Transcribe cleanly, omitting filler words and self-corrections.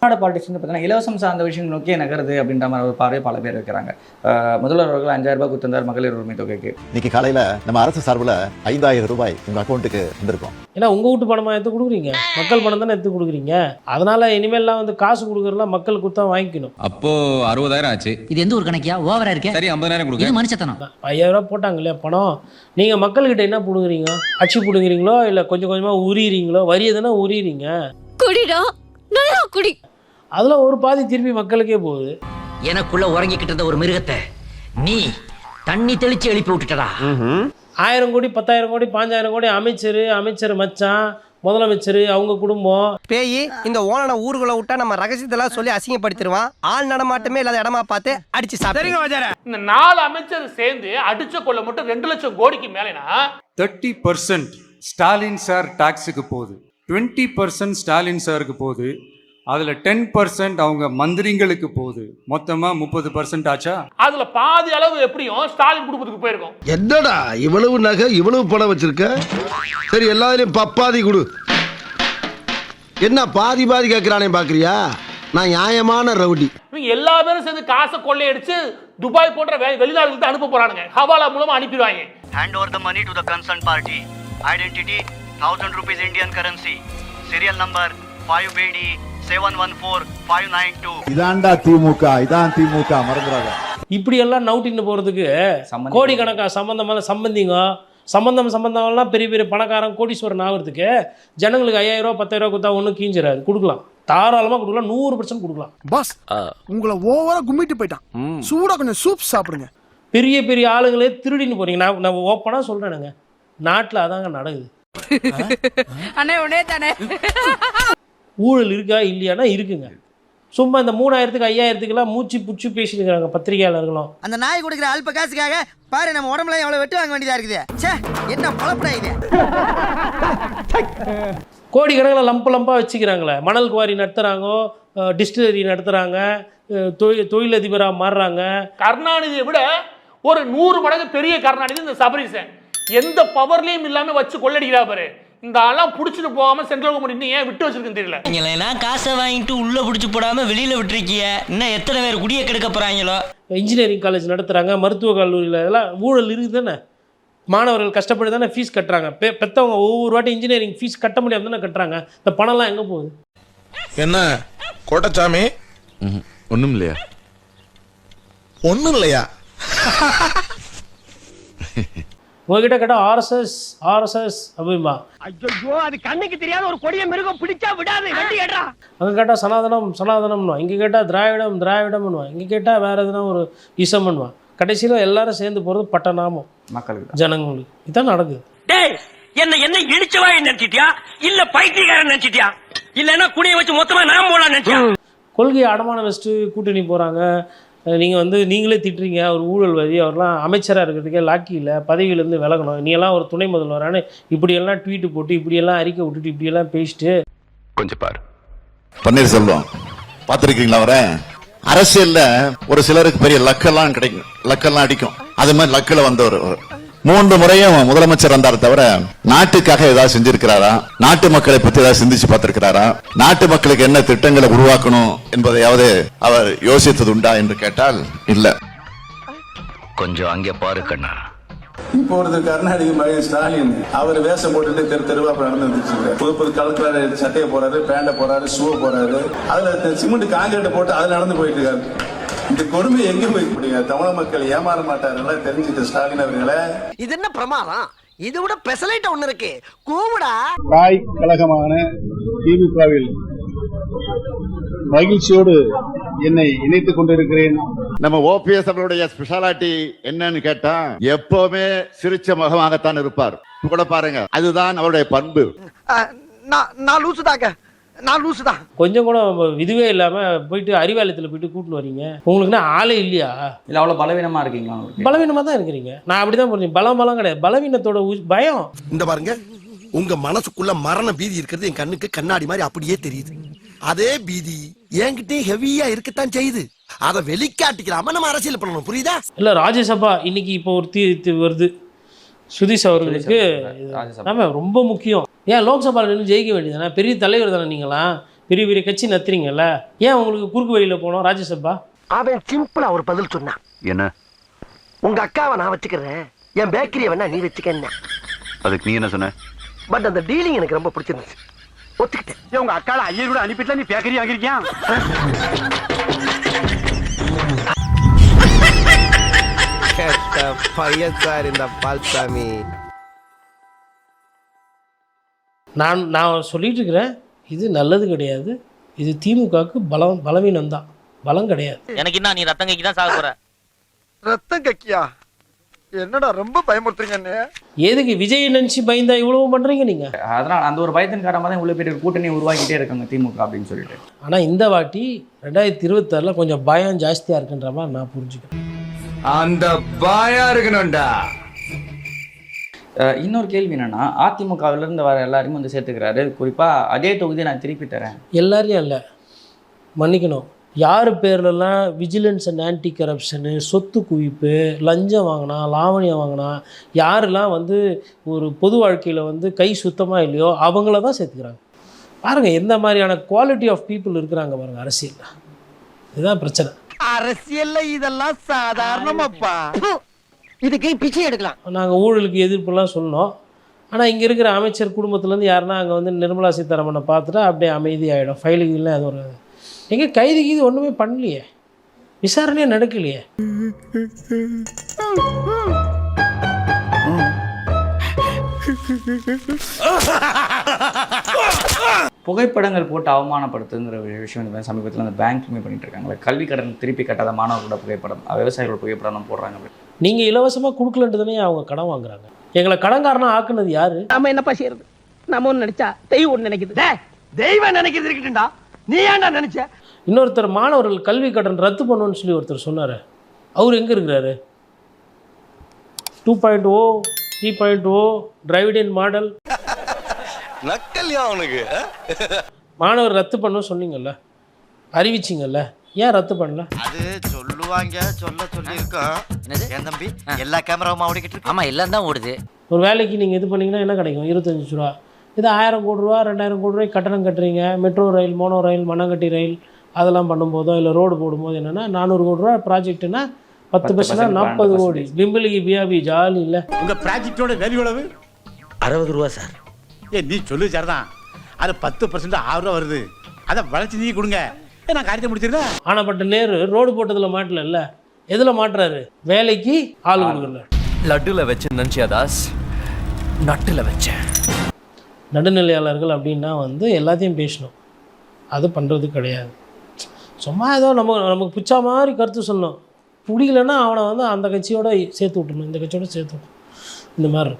Politics பார்த்தீங்கன்னா இலவசம் சார்ந்த விஷயம் நோக்கி நகருது அப்படின்ற மாதிரி ஒரு பார்வை பல பேர் வைக்கிறாங்க. முதல்வர் அவர்கள் 5000 ரூபாய் கொடுத்திருந்தார் மகளிர் உரிமை தொகைக்கு. இன்னைக்கு காலையில நம்ம அரசு சார்பில் 5000 ரூபாய் உங்க அக்கௌண்ட்டுக்கு வந்திருக்கும். ஏன்னா உங்க வீட்டு பணமா எடுத்து கொடுக்குறீங்க, மக்கள் பணம் தானே எடுத்து கொடுக்குறீங்க. அதனால இனிமேல்லாம் வந்து காசு கொடுக்கறதுலாம் மக்கள் கொடுத்தா வாங்கிக்கணும். அப்போ 60000 ஆச்சு. இது எந்த ஒரு கணக்கியா ஓவரா இருக்கு? சரி 50000 கொடுங்க. இது மனுஷத்தனம். 5000 ரூபாய் போட்டாங்க இல்லையா பணம், நீங்க மக்கள்கிட்ட என்ன புடுங்குறீங்க? அச்சு புடுங்குறீங்களோ இல்ல கொஞ்சம் கொஞ்சமா உரியுறீங்களோ? வரி எதுனா உரியுறீங்க. குடிடா நல்லா குடி. அதுல ஒரு பாதி திருப்பி மக்களுக்கே போகுது. எனக்குள்ள உறங்கிக்கிட்டு இருந்த ஒரு மிருகத்தை நீ தண்ணி தெளிச்சு எழுப்பி விட்டுட்டடா. 1000 கோடி 10,000 கோடி 5000 கோடி அமைச்சர் மச்சான் முதலமைச்சர் அவங்க குடும்பம் பேய் இந்த ஓனனை ஊருக்குள்ள விட்டா நம்ம ரகசியத்தெல்லாம் சொல்லி அசிங்கப்படுத்திடுவான். ஆள் நடமாட்டமே இல்லாத இடமா பார்த்து அடிச்சு சாப்பிடுங்க. இந்த 4 அமைச்சர் சேர்ந்து அடிச்ச கொள்ள மட்டும் 2 லட்சம் கோடிக்கு மேலேனா 30% ஸ்டாலின் சார் டாக்ஸுக்கு போகுது, 20% ஸ்டாலின் சாருக்கு போகுது, அதுல 10% அவங்க மந்திரிங்களுக்கு போகுது. மொத்தமா 30% ஆச்சா? அதுல பாதி அளவு எப்படியும் ஸ்டாலின் குடும்பத்துக்கு போயிருக்கும். என்னடா இவ்வளவு நகை இவ்வளவு பணம் வச்சிருக்க? சரி எல்லாரையும் பப்பாதி கொடு. என்ன பாதி பாதி கேட்கிறானே பாக்குறியா? நான் நியாயமான ரவுடி. இவங்க எல்லா பேரும் சேர்ந்து காசை கொள்ளையடிச்சு துபாய் போன்ற வெளிநாடுகளுக்கு அனுப்ப போறானுங்க. ஹவாலா மூலமா அனுப்பிடுவாங்க. Hand over the money to the concerned party. Identity 1000 rupees Indian currency. Serial number 5BD 7114-592. இதான்டா திமுக, இதான் திமுக, மறந்துடாத. இப்படி எல்லாம் நவுட்டின்னு போறதுக்கு கோடிக்கணக்கா சம்பந்தம்லாம் பெரிய பெரிய பணக்காரன் கோடீஸ்வரன் ஆகிறதுக்கு ஜனங்களுக்கு 5000 ரூபா 10,000 ரூபா கொடுத்தா ஒன்றும் கீஞ்சிடாது. கொடுக்கலாம், தாராளமாக கொடுக்கலாம், 100% கொடுக்கலாம். பாஸ் உங்களை ஓவரா கும்மிட்டு போயிட்டான். சூடா கொஞ்சம் சூப் சாப்பிடுங்க. பெரிய பெரிய ஆளுங்களே திருடின்னு போறீங்க. நான் ஓப்பனாக சொல்கிறேனுங்க, நாட்டில் அதாங்க நடக்குது. ஊழல் இருக்கா இல்லையானா இருக்குங்க. சும்மா இந்த 3000க்கு 5000க்குலாம் மூச்சு புச்சு பேசிட்டு இருக்காங்க பத்திரிகையாளர்களும். அந்த நாய் கொடுக்குற அல்ப காசுக்காக பாரு நம்ம உடம்புல எவ்வளவு வெட்டு வாங்க வேண்டியதா இருக்குது. ச்சே என்ன பொழப்புடா இது. கோடிக்கணக்கில் லம்பாக வச்சுக்கிறாங்களே. மணல் குவாரி நடத்துகிறாங்க, டிஸ்டிலரி நடத்துகிறாங்க, தொழிலதிபராக மாறுறாங்க. கருணாநிதியை விட ஒரு 100 மடங்கு பெரிய கருணாநிதி இந்த சபரீசன். எந்த பவர்லயும் இல்லாம வச்சு கொள்ளடிக்கிறா பாரு. இந்த ஆளாம் புடிச்சிட்டு போகாம சென்ட்ரல் கவர்மெண்ட் ஏன் விட்டு வச்சிருக்குன்னு தெரியல. நீங்களா காசை வாங்கிட்டு உள்ள புடிச்சு போடாம வெளியில விட்டுருக்கீங்க. இன்னும் எத்தனை பேர் குடிய கெடுக்க போறாங்களோ. இன்ஜினியரிங் காலேஜ் நடத்துகிறாங்க, மருத்துவக் கல்லூரியில் இதெல்லாம் ஊழல் இருக்குது தானே. மாணவர்கள் கஷ்டப்பட்டு தானே ஃபீஸ் கட்டுறாங்க. பெற்றவங்க ஒவ்வொரு வாட்டி இன்ஜினியரிங் ஃபீஸ் கட்ட முடியாம தானே கட்டுறாங்க. இந்த பணம்லாம் எங்கே போகுது? என்ன கோட்டச்சாமி? ஒண்ணும் இல்லையா? ஒண்ணும் இல்லையா? உங்ககிட்ட கேட்டால் ஆர்எஸ்எஸ் அப்படின்பா. ஐயோ அது கண்ணுக்கு தெரியாத ஒரு கொடிய மிருகம் பிடிச்சா விடாது. வண்டி ஏறா. அங்கே கேட்டால் சனாதனம்னுவா, இங்கே கேட்டால் திராவிடம்னுவா, இங்கே கேட்டால் வேறு எதுனா ஒரு இசம்னுவா. கடைசியில் எல்லாரும் சேர்ந்து போகிறது பட்டநாமம் மக்களுக்கு, ஜனங்களுக்கு. இதுதான் நடக்குது. டேய் என்ன இடிச்சவா நினைச்சிட்டியா இல்ல பைத்தியக்காரன் நினைச்சிட்டியா இல்லன்னா குடிய வச்சு மொத்தமா நான் போலாம் நினைச்சியா? கொள்கையை அடமான வச்சுட்டு கூட்டணி போகிறாங்க. நீங்கள் வந்து நீங்களே திட்டுறீங்க, ஒரு ஊழல்வாதி, அவர்லாம் அமைச்சராக இருக்கிறதுக்கே லாக்கி இல்லை, பதவியிலேருந்து விலகணும், நீ எல்லாம் ஒரு துணை முதல்வரானு இப்படியெல்லாம் ட்வீட்டு போட்டு இப்படியெல்லாம் அறிக்கை விட்டுட்டு இப்படியெல்லாம் பேசிட்டு கொஞ்சம் பாரு. பன்னீர்செல்வம் பார்த்துருக்கீங்களா? அவரை அரசியல்ல ஒரு சிலருக்கு பெரிய லக்கெல்லாம் அடிக்கும். அது மாதிரி லக்கில் வந்தவர் 3 முறையும் முதலமைச்சர் வந்தார். தவிர நாட்டுக்காக ஏதாவது செஞ்சிருக்கிறாரா? நாட்டு மக்களை பத்தி ஏதாவது சிந்திச்சு பார்த்திருக்கிறாரா? நாட்டு மக்களுக்கு என்ன திட்டங்களை உருவாக்கணும் என்பதையாவது அவர் யோசித்தது உண்டா என்று கேட்டால் இல்ல. கொஞ்சம் அங்கே பாரு கண்ணா. இப்பொழுது கருணாநிதி மகன் ஸ்டாலின் அவர் வேஷம் போட்டுட்டு தெருவா நடந்துச்சு. புது கலர் சட்டையை போறாரு, பேண்ட போறாரு, ஷூ போறாரு, அதுல சிமெண்ட் காங்கிரீட் போட்டு அதுல நடந்து போயிட்டு இருக்காரு. இந்த கொடுமை எங்க போய் முடியுங்க? தமிழ் மக்கள் ஏமாற மாட்டாருங்களா? தெரிஞ்சுட்டு ஸ்டாலின் அவர்களே, இது என்ன பிரமாதம்? இது விட பெசலைட் ஒண்ணு இருக்கு. கூவுடா. தாய் கழகமான திமுகவில் மகிழ்ச்சியோடு என்னை இணைத்துக் கொண்டிருக்கிறேன். நம்ம ஓபிஎஸ் அவருடைய ஸ்பெஷாலிட்டி என்னன்னு கேட்டா எப்பவுமே சிரிச்ச முகமாகத்தான் இருப்பார். கூட பாருங்க, அதுதான் அவருடைய பண்பு. நான் லூசுதான். கொஞ்சம் கூட இதுவே இல்லாமல் போயிட்டு அறிவாலயத்தில் போயிட்டு கூட்டின்னு வரீங்க. உங்களுக்குன்னா ஆளே இல்லையா? இல்லை அவ்வளோ பலவீனமாக இருக்கீங்களா? பலவீனமாக தான் இருக்கிறீங்க. நான் அப்படி தான் புரிஞ்சேன். பலம் கிடையாது, பலவீனத்தோட பயம். இந்த பாருங்க, உங்க மனசுக்குள்ள மரண பீதி இருக்கிறது என் கண்ணுக்கு கண்ணாடி மாதிரி அப்படியே தெரியுது. அதே பீதி என்கிட்ட ஹெவியா இருக்கத்தான் செய்யுது. அதை வெளிக்காட்டிக்கிறாம நம்ம அரசியல் பண்ணணும், புரியுதா? இல்லை ராஜ்யசபா இன்னைக்கு இப்போ ஒரு தீர்த்து வருது. சுதீஷ் அவர்களுக்கு ஆமாம் ரொம்ப முக்கியம். ஏன் லோக்சபாவில் நின்று ஜெயிக்க வேண்டியதானே? பெரிய தலைவர் தானே நீங்களாம். பெரிய பெரிய கட்சி நத்துறீங்கல்ல, ஏன் உங்களுக்கு குறுக்கு வழியில் போனோம் ராஜ்யசபா? அவன் சிம்பிளா ஒரு பதில் சொன்னான். என்ன? உங்க அக்காவை நான் வச்சுக்கிறேன், என் பேக்கரியை வேணா நீ வச்சுக்க. அதுக்கு நீ என்ன சொன்ன? பட் அந்த டீலிங் எனக்கு ரொம்ப பிடிச்சிருந்துச்சு, ஒத்துக்கிட்டேன். உங்க அக்கால ஐயர் கூட அனுப்பிட்டு நீ பேக்கரி வாங்கிருக்கியா? பையன் சார் இந்த பால்சாமி. நான் சொல்லிட்டு இருக்கிறேன், இது நல்லது கிடையாது. இது திமுகவுக்கு பலவீனம் தான், பலம் கிடையாது. எனக்கு என்ன, நீ ரத்தம் கைக்கு தான் சாக போற. ரத்தம் கக்கியா? என்னடா ரொம்ப பயமுறுத்துறீங்க. எதுக்கு விஜய் நினைச்சு பயந்தா இவ்வளவு பண்றீங்க நீங்க? அதனால் அந்த ஒரு பயத்தின் காரணமாக தான் இவ்வளோ பெரிய ஒரு கூட்டணி உருவாக்கிட்டே இருக்காங்க திமுக அப்படின்னு சொல்லிட்டு. ஆனால் இந்த வாட்டி 2026 கொஞ்சம் பயம் ஜாஸ்தியாக இருக்குன்ற மாதிரி நான் புரிஞ்சுக்கிறேன். அந்த பாயா இருக்கணும்டா. இன்னொரு கேள்வி என்னன்னா, அதிமுகவிலிருந்து வர எல்லாரையும் வந்து சேர்த்துக்கிறாரு. குறிப்பாக அதே தொகுதியை நான் திருப்பி தரேன். எல்லாரையும் இல்லை, மன்னிக்கணும். யார் பேர்லலாம் விஜிலன்ஸ் அண்ட் ஆன்டி கரப்ஷனு, சொத்து குவிப்பு, லஞ்சம் வாங்கினா, லாவணியம் வாங்கினா, யாரெல்லாம் வந்து ஒரு பொது வாழ்க்கையில் வந்து கை சுத்தமாக இல்லையோ அவங்கள தான் சேர்த்துக்கிறாங்க. பாருங்கள் எந்த மாதிரியான குவாலிட்டி ஆஃப் பீப்புள் இருக்கிறாங்க பாருங்கள் அரசியலில். இதுதான் பிரச்சனை. அரசியல்ல இதெல்லாம் சாதாரணமாப்பா. இதுக்கு பிச்சை எடுக்கலாம். நாங்கள் ஊழலுக்கு எதிர்ப்புலாம் சொன்னோம். ஆனால் இங்கே இருக்கிற அமைச்சர் குடும்பத்துலேருந்து யாருன்னா அங்கே வந்து நிர்மலா சீதாராமனை பார்த்துட்டா அப்படியே அமைதியாகிடும். ஃபைலுக்கு அது ஒரு எங்கே கைதுக்கு இது ஒன்றுமே பண்ணலையே, விசாரணையே நடக்கலையே. புகைப்படங்கள் போட்டு அவமானப்படுத்துங்கிற ஒரு விஷயம் இந்த சமீபத்தில் அந்த பேங்க்குமே பண்ணிட்டு இருக்காங்க. கல்வி கடன் திருப்பி கட்டாத மாணவர்களோட புகைப்படம், விவசாயிகளோட புகைப்படம் போடுறாங்க. நீங்கள் இலவசமாக கொடுக்கலன்றதுனே அவங்க கடன் வாங்குறாங்க. எங்களை கடன்காரனா ஆக்குனது யாரு? நம்ம என்னப்பா செய்யறது? நம்ம ஒன்று நினைச்சா தெய்வம் ஒன்று நினைக்குது. தெய்வம் நினைக்கிறது இருக்கட்டும்டா, நீ ஏன்டா நினைச்ச? இன்னொருத்தர் மாணவர்கள் கல்வி கடன் ரத்து பண்ணுன்னு சொல்லி ஒருத்தர் சொன்னார். அவர் எங்கே இருக்கிறாரு? 2.0 3.0 டிரைவிடியன் மாடல் நக்கல்யா அவனுக்கு. மாணவர் ரத்து பண்ண சொன்னீங்கல்ல, அறிவிச்சிங்கல்ல, ஏன் ரத்து பண்ணல? அது சொல்லுவாங்க, சொல்லி இருக்கோம். என் தம்பி எல்லா கேமராவும் ஓடிக்கிட்டு இருக்கு. ஆமா, எல்லாம் தான் ஓடுது. ஒரு வேலைக்கு நீங்கள் இது பண்ணிங்கன்னா என்ன கிடைக்கும்? 25 ரூபா. இது 1000 கோடி ரூபா 2000 கோடி ரூபாய் கட்டணம் கட்டுறீங்க. மெட்ரோ ரயில், மோனோ ரயில், மண்ணங்கட்டி ரயில் அதெல்லாம் பண்ணும்போதோ இல்லை ரோடு போடும்போது என்னென்னா 400 கோடி ரூபா ப்ராஜெக்ட்னா 10% 40 கோடி. பிம்பிளிக்கு பியாபி ஜாலி இல்லை. உங்க ப்ராஜெக்டோட வேல்யூ எவ்வளவு? 60 ரூபா சார். நீ சொல்லு சார் தான், அது 10% 6 ரூபா வருது. அதை வளைச்சு நீ கொடுங்க, நான் காரியத்தை முடிச்சிருக்கேன். ஆனப்பட்ட நேரு ரோடு போட்டதில் மாட்டல, எதில் மாட்டுறாரு? வேலைக்கு ஆள் கொடுக்கல. லட்டுல வச்சு நினைச்சியா தாஸ்? நட்டுல வச்சேன். நடுநிலையாளர்கள் அப்படின்னா வந்து எல்லாத்தையும் பேசணும், அது பண்ணுறது கிடையாது. சும்மா ஏதோ நமக்கு பிடிச்ச மாதிரி கருத்து சொல்லணும். பிடிக்கலன்னா அவனை வந்து அந்த கட்சியோட சேர்த்து விட்டணும், இந்த கட்சியோட சேர்த்து விட்டணும். இந்த மாதிரி இருக்குது.